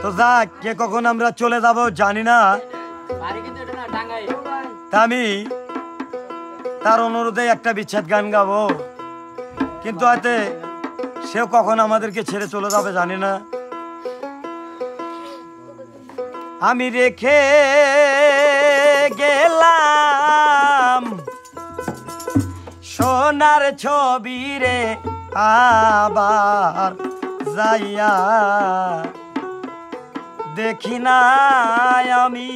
তো যাক, কে কখন আমরা চলে যাব জানি না। তা আমি তার অনুরোধে একটা বিচ্ছেদ গান গাবো, কিন্তু হয়তো সেও কখন আমাদেরকে ছেড়ে চলে যাবে জানি না। আমি রেখে গেলাম সোনার ছবি রে, আবার যাইয়া দেখি না আমি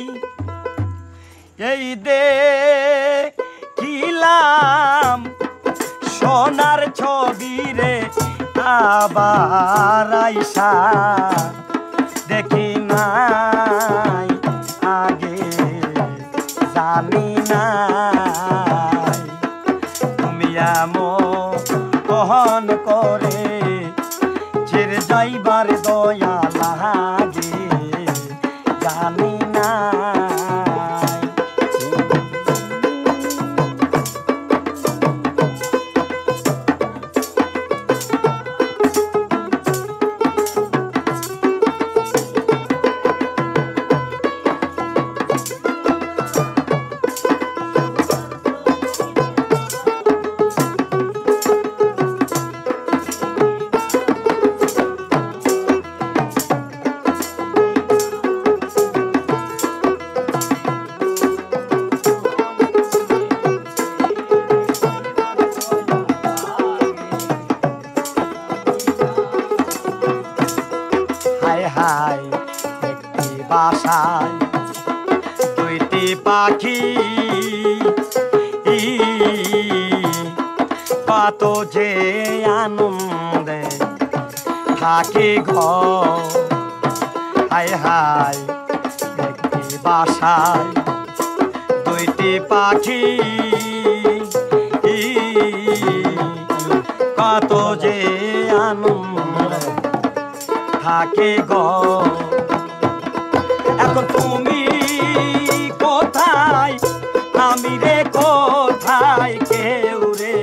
এই দেখিলাম সোনার ছবি রে, আবার আইসা দেখি নাই আগে জানি নাই তুমি এমন করে ছেড়ে যাইবার দয়া লাগে জানি না। হায় একটি বাসায় দুইটি পাখি, কত যে আনন্দে থাকে ঘর। হায় হায় একটি বাসায় দুইটি পাখি, কত যে আনন্দে থাকে গো। এখন তুমি কোথায়, আমি রে কোথায়, কেউ রে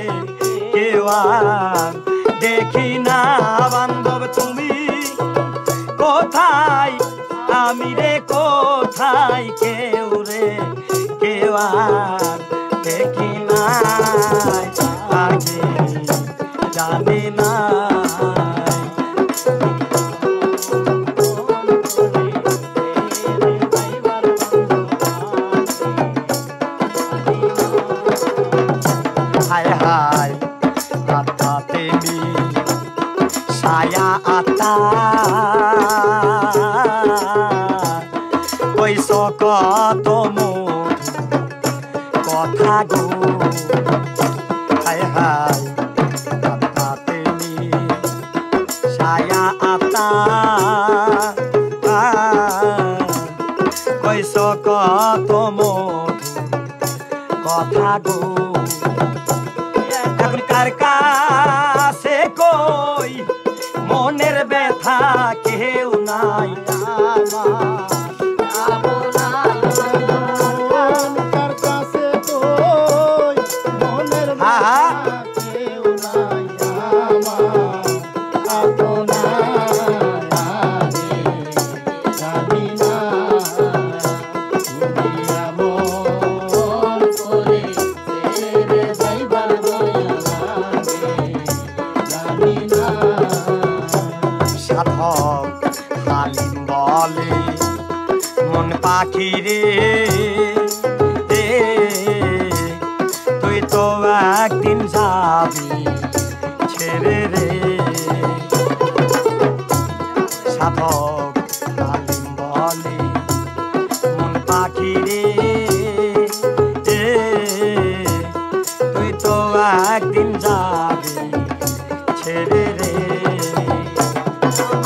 কেউ আর দেখি না। বান্ধব তুমি কোথায়, আমি রে কোথায়, কেউ রে কেউ আর দেখি না আগে জানি না। হায় হায় আত্মা তেমি ছায়া আত্মা কইস কত কথা গো। হায় হায় আত্মা তেমি ছায়া আত্মা কইস কত কথা গো। এখন কার কাছে কই মনের ব্যথা কেউ নাই কার কাছে কই মনের ব্যথা কেউ নাই আমার আপনার জানি না তুমি এমন করে ছেড়ে যাইবার দয়া লাগে জানি না। সাধক হালিম বলে মন পাখি রে, তুই তো একদিন যাবি ছেড়ে রে। সাধক হালিম বলে মন পাখি রে, তুই তো একদিন যাবি ছেড়ে রে।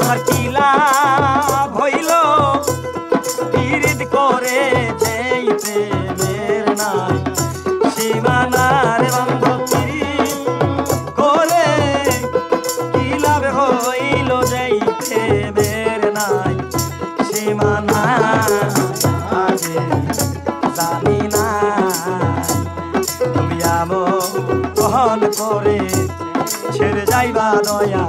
আমার কি লাভ হইল পীড়িত করে যেই প্রেমের নাই সীমানার বান্ধব করে, কি লাভ হইল যেই প্রেমের নাই সীমানা আগে জানি না। তুমি এমন করে ছেড়ে যাইবা দয়া